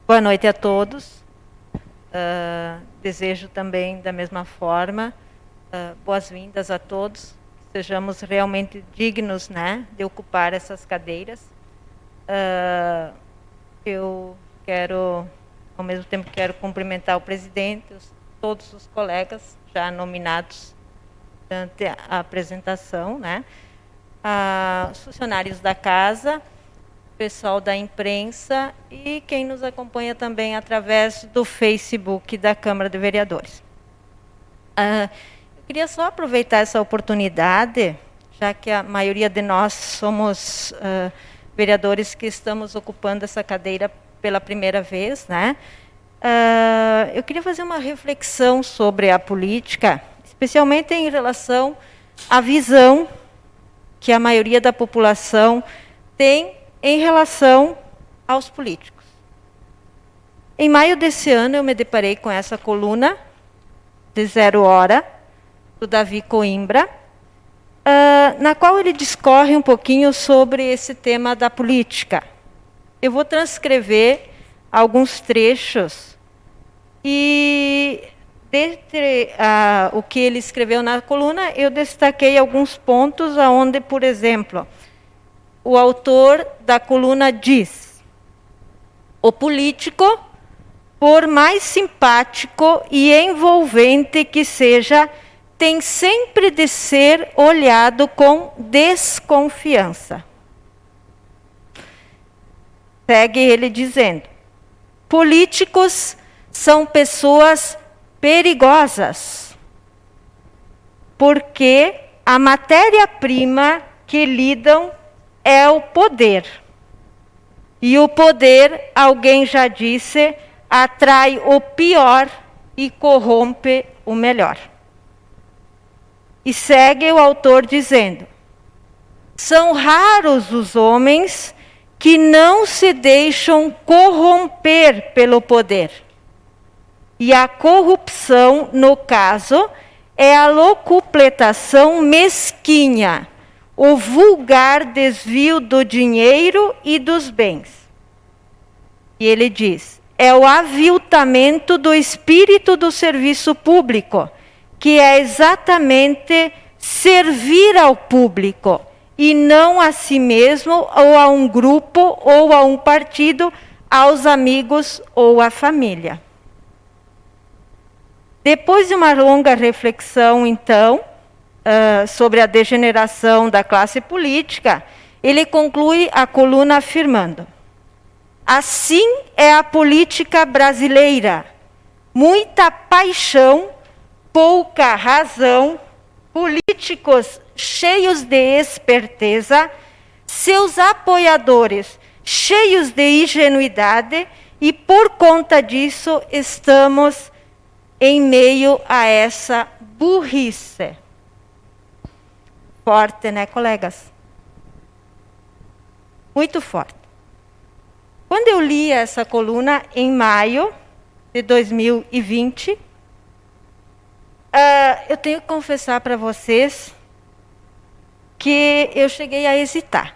Boa noite a todos. Desejo também, da mesma forma, boas-vindas a todos. Que sejamos realmente dignos, né, de ocupar essas cadeiras. Eu quero, ao mesmo tempo, cumprimentar o presidente, todos os colegas já nominados durante a apresentação, né, os funcionários da casa, pessoal da imprensa e quem nos acompanha também através do Facebook da Câmara de Vereadores. Eu queria só aproveitar essa oportunidade, já que a maioria de nós somos vereadores que estamos ocupando essa cadeira pela primeira vez, né? Eu queria fazer uma reflexão sobre a política, especialmente em relação à visão que a maioria da população tem em relação aos políticos. Em maio desse ano, eu me deparei com essa coluna de 0 hora, do Davi Coimbra, na qual ele discorre um pouquinho sobre esse tema da política. Eu vou transcrever alguns trechos e, dentre o que ele escreveu na coluna, eu destaquei alguns pontos onde, por exemplo, o autor da coluna diz: o político, por mais simpático e envolvente que seja, tem sempre de ser olhado com desconfiança. Segue ele dizendo: políticos são pessoas perigosas, porque a matéria-prima que lidam é o poder. E o poder, alguém já disse, atrai o pior e corrompe o melhor. E segue o autor dizendo: são raros os homens que não se deixam corromper pelo poder. E a corrupção, no caso, é a locupletação mesquinha, o vulgar desvio do dinheiro e dos bens. E ele diz: é o aviltamento do espírito do serviço público, que é exatamente servir ao público, e não a si mesmo, ou a um grupo, ou a um partido, aos amigos ou à família. Depois de uma longa reflexão, então, sobre a degeneração da classe política, ele conclui a coluna afirmando: assim é a política brasileira, muita paixão, pouca razão, políticos cheios de esperteza, seus apoiadores cheios de ingenuidade, e por conta disso estamos em meio a essa burrice. Forte, né, colegas? Muito forte. Quando eu li essa coluna em maio de 2020, eu tenho que confessar para vocês que eu cheguei a hesitar.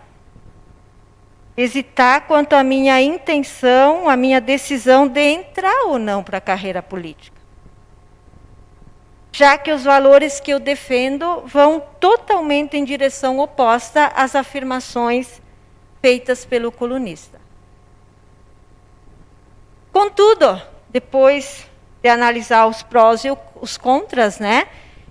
Hesitar quanto à minha intenção, à minha decisão de entrar ou não para a carreira política. Já que os valores que eu defendo vão totalmente em direção oposta às afirmações feitas pelo colunista. Contudo, depois de analisar os prós e os contras, né,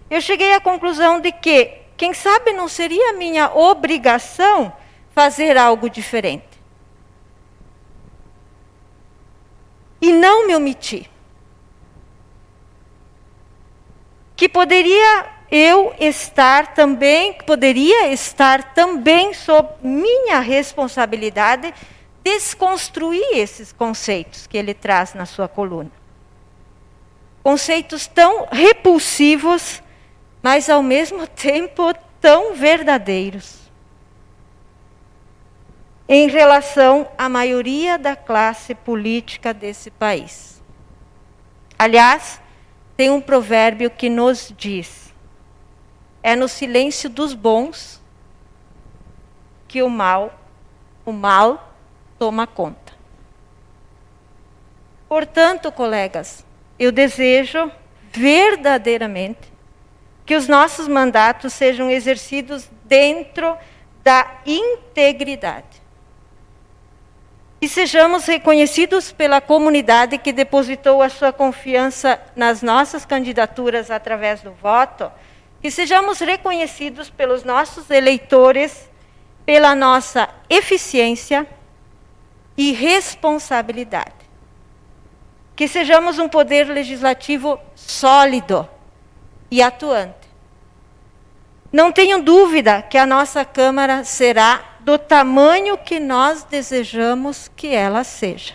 eu cheguei à conclusão de que, quem sabe, não seria minha obrigação fazer algo diferente. E não me omitir. Que poderia estar também sob minha responsabilidade desconstruir esses conceitos que ele traz na sua coluna. Conceitos tão repulsivos, mas ao mesmo tempo tão verdadeiros, em relação à maioria da classe política desse país. Aliás, tem um provérbio que nos diz: é no silêncio dos bons que o mal toma conta. Portanto, colegas, eu desejo verdadeiramente que os nossos mandatos sejam exercidos dentro da integridade. E sejamos reconhecidos pela comunidade que depositou a sua confiança nas nossas candidaturas através do voto, que sejamos reconhecidos pelos nossos eleitores pela nossa eficiência e responsabilidade. Que sejamos um poder legislativo sólido e atuante. Não tenho dúvida que a nossa Câmara será do tamanho que nós desejamos que ela seja.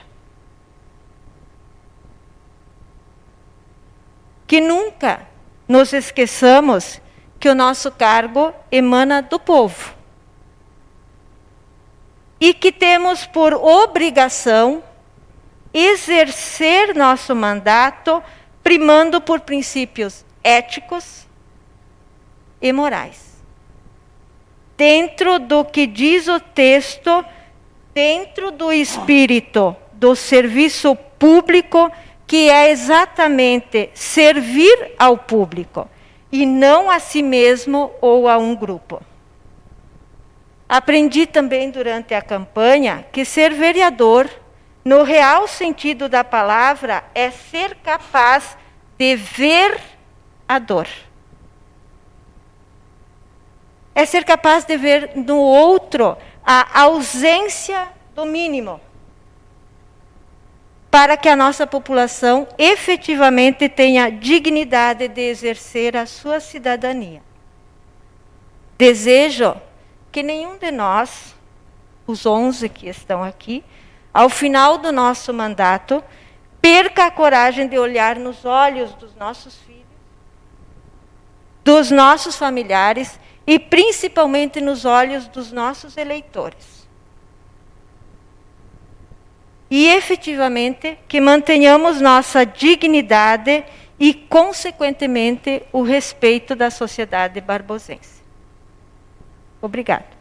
Que nunca nos esqueçamos que o nosso cargo emana do povo. E que temos por obrigação exercer nosso mandato primando por princípios éticos e morais. Dentro do que diz o texto, dentro do espírito do serviço público, que é exatamente servir ao público, e não a si mesmo ou a um grupo. Aprendi também durante a campanha que ser vereador, no real sentido da palavra, é ser capaz de ver a dor. É ser capaz de ver no outro a ausência do mínimo, para que a nossa população efetivamente tenha dignidade de exercer a sua cidadania. Desejo que nenhum de nós, os 11 que estão aqui, ao final do nosso mandato, perca a coragem de olhar nos olhos dos nossos filhos, dos nossos familiares e principalmente nos olhos dos nossos eleitores. E efetivamente que mantenhamos nossa dignidade e, consequentemente, o respeito da sociedade barbosense. Obrigada.